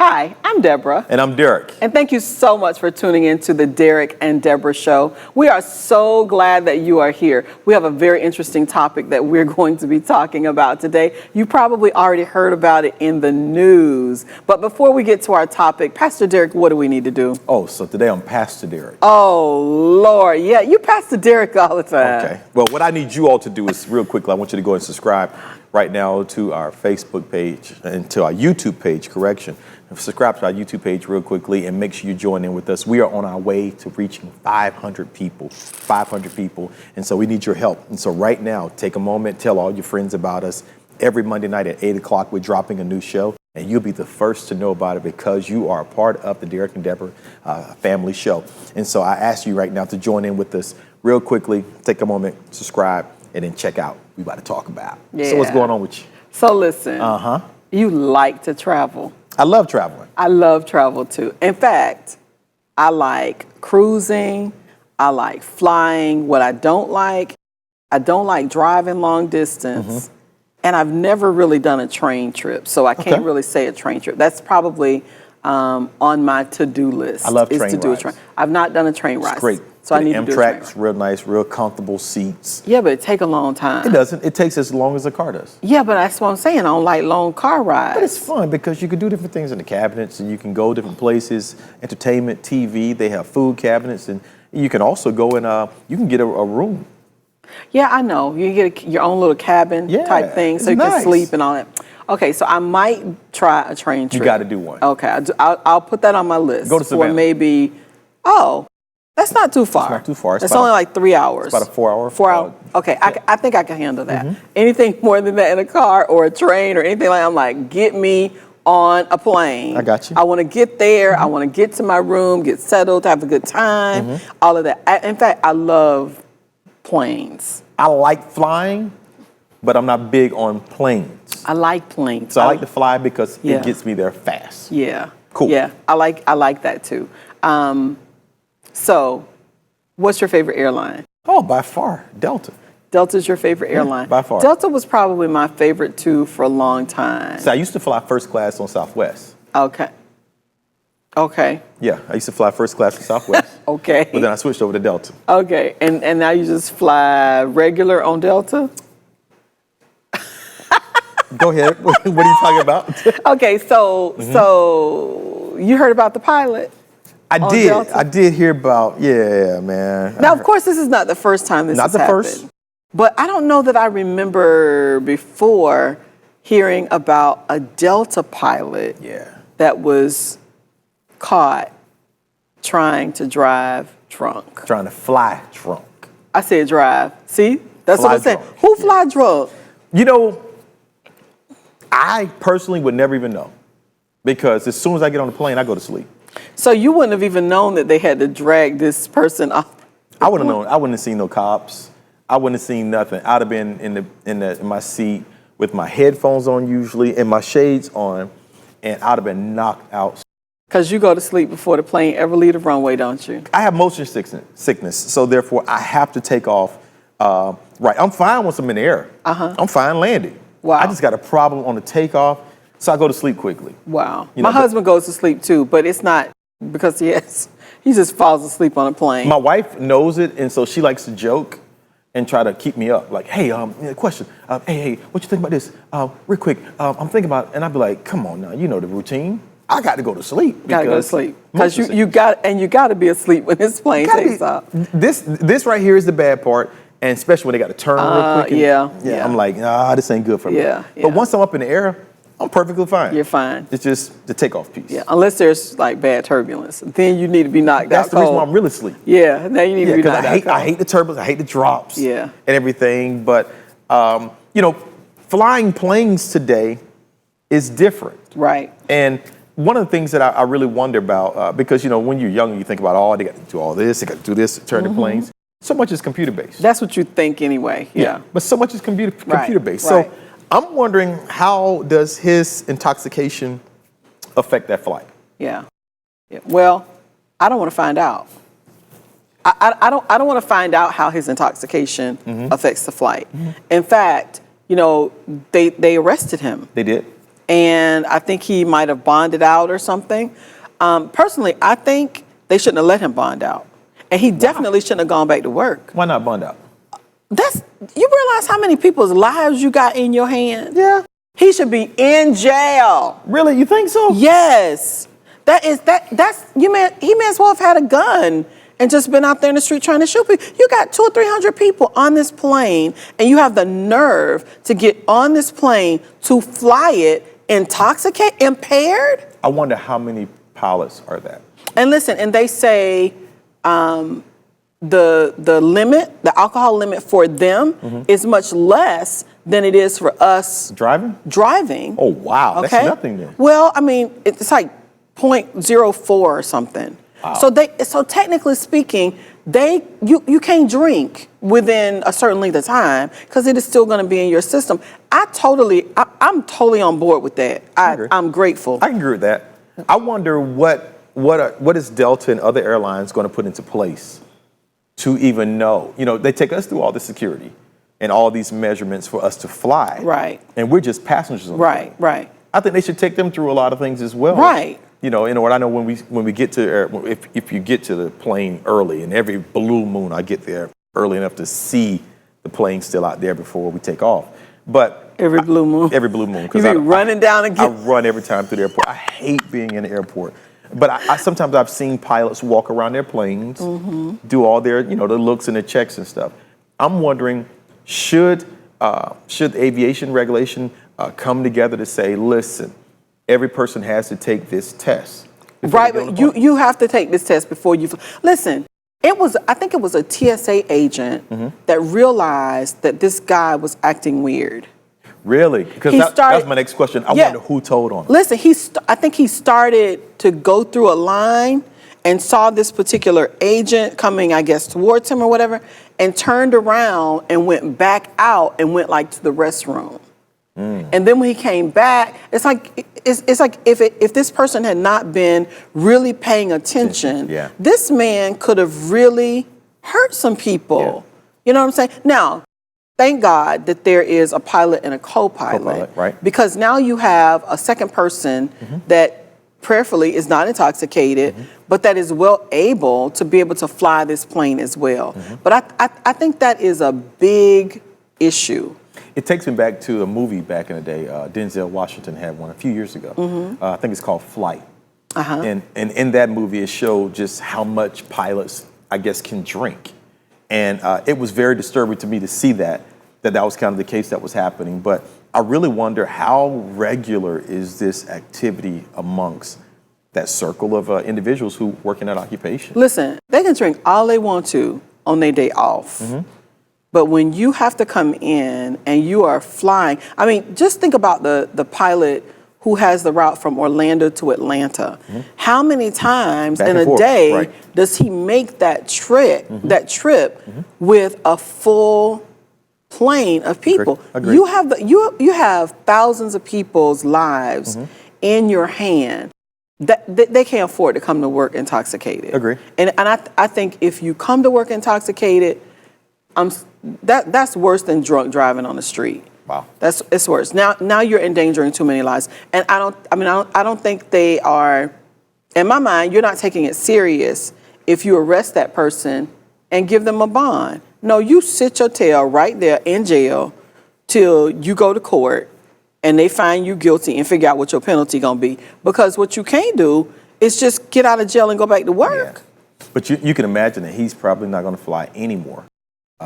Hi, I'm Deborah. And I'm Derrick. And thank you so much for tuning in to the Derrick and Deborah Show. We are so glad that you are here. We have a very interesting topic that we're going to be talking about today. You probably already heard about it in the news. But before we get to our topic, Pastor Derrick, what do we need to do? Oh, so today I'm Pastor Derrick. Oh, Lord. Yeah, you Pastor Derrick all the time. Okay. Well, what I need you all to do is real quickly, I want you to go and subscribe right now to our Facebook page and to our YouTube page, correction. Subscribe to our YouTube page real quickly and make sure you join in with us. We are on our way to reaching 500 people. And so we need your help. And so right now, take a moment, tell all your friends about us. Every Monday night at 8 o'clock, we're dropping a new show, and you'll be the first to know about it because you are a part of the Derrick and Deborah family show. And so I ask you right now to join in with us real quickly. Take a moment, subscribe, and then check out what we're about to talk about. Yeah. So what's going on with you? So listen, you like to travel. I love traveling. I love travel too. In fact, I like cruising. I like flying. What I don't like driving long distance. And I've never really done a train trip, so I can't really say a train trip. That's probably on my to-do list. I love train rides. I've not done a train ride. It's great. So I need to do a train ride. Amtrak's real nice, real comfortable seats. Yeah, but it take a long time. It doesn't. It takes as long as a car does. Yeah, but that's what I'm saying. I don't like long car rides. But it's fun because you can do different things in the cabinets and you can go different places, entertainment, TV. They have food cabinets, and you can also go and you can get a room. Yeah, I know. You can get your own little cabin type thing so you can sleep and all that. Okay, so I might try a train trip. You got to do one. Okay, I'll put that on my list. Go to Savannah. Or maybe, that's not too far. It's not too far. It's only like 3 hours. It's about a 4 hour. 4 hour. Okay, I think I can handle that. Anything more than that in a car or a train or anything like that, I'm like, get me on a plane. I got you. I want to get there. I want to get to my room, get settled, have a good time, all of that. In fact, I love planes. I like flying, but I'm not big on planes. I like planes. So I like to fly because it gets me there fast. Yeah. Cool. Yeah, I like that too. So, what's your favorite airline? Oh, by far, Delta. Delta's your favorite airline? By far. Delta was probably my favorite too for a long time. So I used to fly first class on Southwest. Okay. Yeah, I used to fly first class on Southwest. Okay. But then I switched over to Delta. Okay, and now you just fly regular on Delta? Go ahead. What are you talking about? Okay, so you heard about the pilot? I did. Delta? I did hear about, man. Now, of course, this is not the first time this has happened. Not the first. But I don't know that I remember before hearing about a Delta pilot that was caught trying to drive drunk. Trying to fly drunk. I said drive. See? That's fly what I'm saying. drunk. Who fly drunk? You know, I personally would never even know because as soon as I get on the plane, I go to sleep. So you wouldn't have even known that they had to drag this person off? I wouldn't have known. I wouldn't have seen no cops. I wouldn't have seen nothing. I'd have been in my seat with my headphones on usually and my shades on, and I'd have been knocked out. Because you go to sleep before the plane ever leave the runway, don't you? I have motion sickness, so therefore I have to take off. Right, I'm fine once I'm in the air. I'm fine landing. Wow. I just got a problem on the takeoff, so I go to sleep quickly. Wow. My husband goes to sleep too, but it's not because he just falls asleep on a plane. My wife knows it, and so she likes to joke and try to keep me up. Like, hey, question. Hey, what you think about this? Real quick, I'm thinking about, and I'd be like, come on now, you know the routine. I got to go to sleep. Got to go to sleep because you got to be asleep when this plane takes off. This right here is the bad part, and especially when they got to turn real quick. Yeah. I'm like, this ain't good for me. Yeah. But once I'm up in the air, I'm perfectly fine. You're fine. It's just the takeoff piece. Yeah, unless there's like bad turbulence, then you need to be knocked out. That's the reason why I'm really asleep. Yeah, now you need to be knocked out. I hate the turbulence. I hate the drops. Yeah. And everything. But flying planes today is different. Right. And one of the things that I really wonder about, because, when you're young, you think about, they got to do all this, they got to do this, turn the planes. So much is computer-based. That's what you think anyway. Yeah. But so much is computer-based. Right. So I'm wondering, how does his intoxication affect that flight? Yeah. Well, I don't want to find out. I don't want to find out how his intoxication affects the flight. In fact, they arrested him. They did? and I think he might have bonded out or something. Personally, I think they shouldn't have let him bond out, and he definitely shouldn't have gone back to work. Why not bond out? You realize how many people's lives you got in your hand? Yeah. He should be in jail. Really? You think so? Yes. He may as well have had a gun and just been out there in the street trying to shoot people. You got 200 or 300 people on this plane, and you have the nerve to get on this plane to fly it intoxicated, impaired? I wonder how many pilots are that. And listen, and they say the limit, the alcohol limit for them is much less than it is for us driving. Oh, wow. Okay? That's nothing then. Well, I mean, it's like 0.04 or something. Wow. So technically speaking, you can't drink within a certain length of time because it is still going to be in your system. I'm totally on board with that. I'm grateful. I can agree with that. I wonder what is Delta and other airlines going to put into place to even know. You know, they take us through all the security and all these measurements for us to fly. Right. And we're just passengers on the plane. Right. I think they should take them through a lot of things as well. Right. You know what I know when we get to if you get to the plane early, and every blue moon I get there early enough to see the plane still out there before we take off. But every blue moon, because you be running down again. I run every time through the airport. I hate being in the airport. But I sometimes I've seen pilots walk around their planes, do all their the looks and the checks and stuff. I'm wondering, should aviation regulation come together to say, listen, every person has to take this test. Right, but you have to take this test before you listen. I think it was a TSA agent that realized that this guy was acting weird. Really? Because that was my next question. I wonder who told on him. Listen, I think he started to go through a line and saw this particular agent coming, I guess, towards him or whatever, and turned around and went back out and went like to the restroom. And then when he came back, it's like if this person had not been really paying attention, this man could have really hurt some people. Yeah. You know what I'm saying? Now, thank God that there is a pilot and a co-pilot, right? Because now you have a second person that prayerfully is not intoxicated, but that is well able to be able to fly this plane as well. But I think that is a big issue. It takes me back to a movie back in the day. Denzel Washington had one a few years ago. I think it's called Flight. And in that movie, it showed just how much pilots, I guess, can drink. And it was very disturbing to me to see that was kind of the case that was happening. But I really wonder, how regular is this activity amongst that circle of individuals who work in that occupation? Listen, they can drink all they want to on their day off. But when you have to come in and you are flying, I mean, just think about the pilot who has the route from Orlando to Atlanta. How many times in a day does he make that trip with a full plane of people? Agreed. You have thousands of people's lives in your hand. That they can't afford to come to work intoxicated. Agree. And I think if you come to work intoxicated, that's worse than drunk driving on the street. Wow. It's worse. Now you're endangering too many lives. And I don't think they are, in my mind, you're not taking it serious if you arrest that person and give them a bond. No, you sit your tail right there in jail till you go to court and they find you guilty and figure out what your penalty gonna be. Because what you can't do is just get out of jail and go back to work. Yeah. But you can imagine that he's probably not gonna fly anymore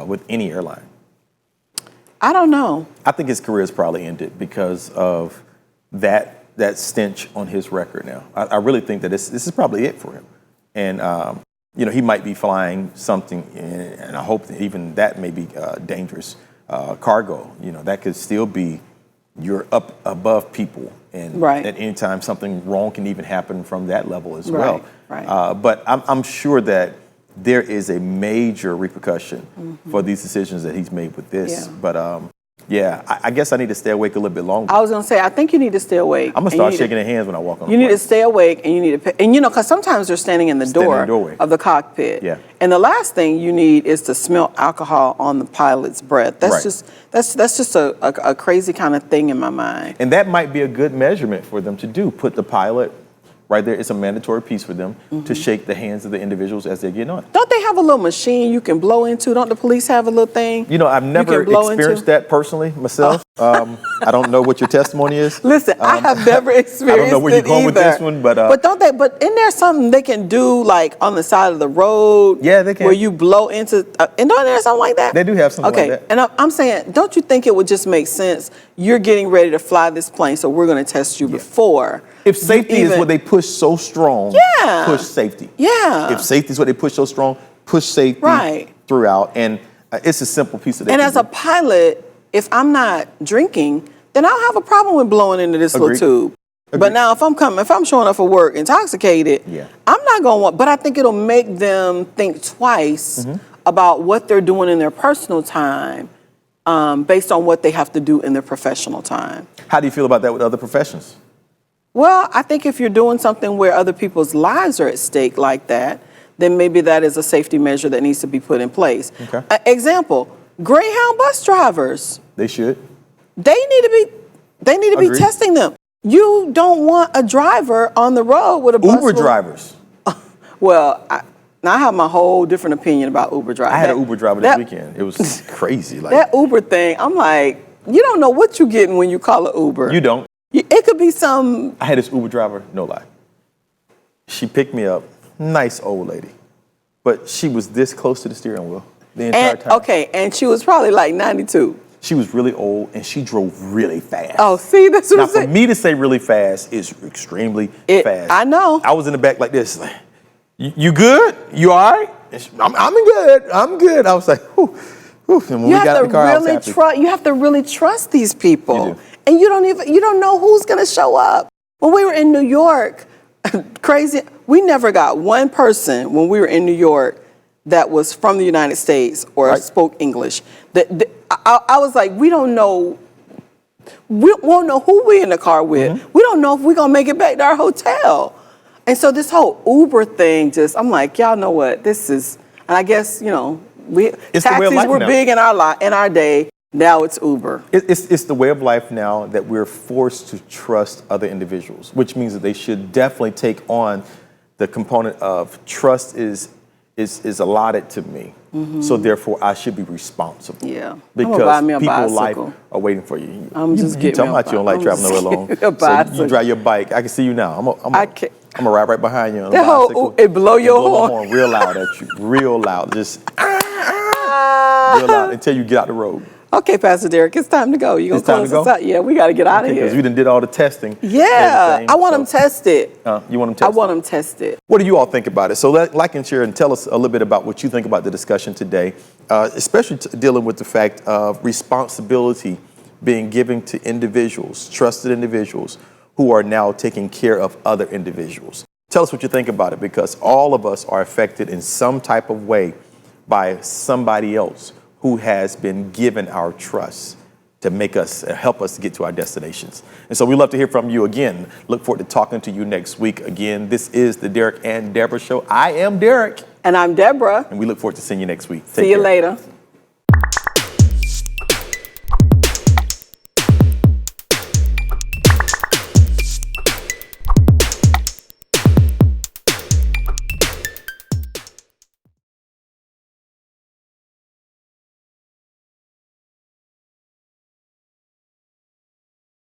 with any airline. I don't know. I think his career is probably ended because of that stench on his record now. I really think that this is probably it for him. And, he might be flying something, and I hope that even that may be dangerous cargo. That could still be, you're up above people. And at any time, something wrong can even happen from that level as well. Right. But I'm sure that there is a major repercussion for these decisions that he's made with this. Yeah. But Yeah, I guess I need to stay awake a little bit longer. I was gonna say, I think you need to stay awake. I'm gonna start shaking their hands when I walk on. You need to stay awake, and you need to, and because sometimes they're standing in the doorway of the cockpit. Yeah. And the last thing you need is to smell alcohol on the pilot's breath. That's just a crazy kind of thing in my mind. And that might be a good measurement for them to do. Put the pilot right there. It's a mandatory piece for them to shake the hands of the individuals as they get on. Don't they have a little machine you can blow into? Don't the police have a little thing? I've never experienced that personally myself. I don't know what your testimony is. Listen, I have never experienced it. I don't know where you're going with this one, but don't they? But isn't there something they can do like on the side of the road? Yeah, they can. Where you blow into, and don't there something like that? They do have something like that. And I'm saying, don't you think it would just make sense? You're getting ready to fly this plane, so we're going to test you before. If safety is what they push so strong, push safety. Yeah. If safety is what they push so strong, push safety throughout. And it's a simple piece of that. And as a pilot, if I'm not drinking, then I don't have a problem with blowing into this little tube. But now if I'm showing up for work intoxicated, I'm not going to want, but I think it'll make them think twice about what they're doing in their personal time based on what they have to do in their professional time. How do you feel about that with other professions? Well, I think if you're doing something where other people's lives are at stake like that, then maybe that is a safety measure that needs to be put in place. Okay. Example, Greyhound bus drivers. They should. They need to be testing them. You don't want a driver on the road with a bus. Uber drivers. Well, I have my whole different opinion about Uber drivers. I had an Uber driver this weekend. It was crazy. That Uber thing, I'm like, you don't know what you're getting when you call an Uber. You don't. It could be some. I had this Uber driver, no lie. She picked me up, nice old lady, but she was this close to the steering wheel the entire time. Okay, and she was probably like 92. She was really old, and she drove really fast. Oh, see, that's what I'm saying. Now, for me to say really fast is extremely fast. I know. I was in the back like this, like, you good? You all right? I'm good. I'm good. I was like, whew. And when we got in the car, I was happy. You have to really trust these people. You do. And you don't know who's going to show up. When we were in New York, crazy, we never got one person when we were in New York that was from the United States or spoke English. I was like, we won't know who we're in the car with. We don't know if we're going to make it back to our hotel. And so this whole Uber thing I'm like, y'all know what, this is, and I guess, taxis were big in our day. Now it's Uber. It's the way of life now that we're forced to trust other individuals, which means that they should definitely take on the component of trust is allotted to me. So therefore, I should be responsible. Yeah. Because people's life are waiting for you. You talking about you don't like traveling alone. So you drive your bike. I can see you now. I'm gonna ride right behind you on a bicycle. It blow your horn real loud at you, real loud, just real loud until you get out the road. Okay, Pastor Derrick, it's time to go. You gonna close us out? Yeah, we got to get out of here. Because we done did all the testing. Yeah, I want them tested. You want them tested? I want them tested. What do you all think about it? So like and share and tell us a little bit about what you think about the discussion today, especially dealing with the fact of responsibility being given to individuals, trusted individuals, who are now taking care of other individuals. Tell us what you think about it, because all of us are affected in some type of way by somebody else who has been given our trust to help us get to our destinations. And so we love to hear from you again. Look forward to talking to you next week. Again, this is the Derrick and Deborah Show. I am Derrick. And I'm Deborah. And we look forward to seeing you next week. See you later.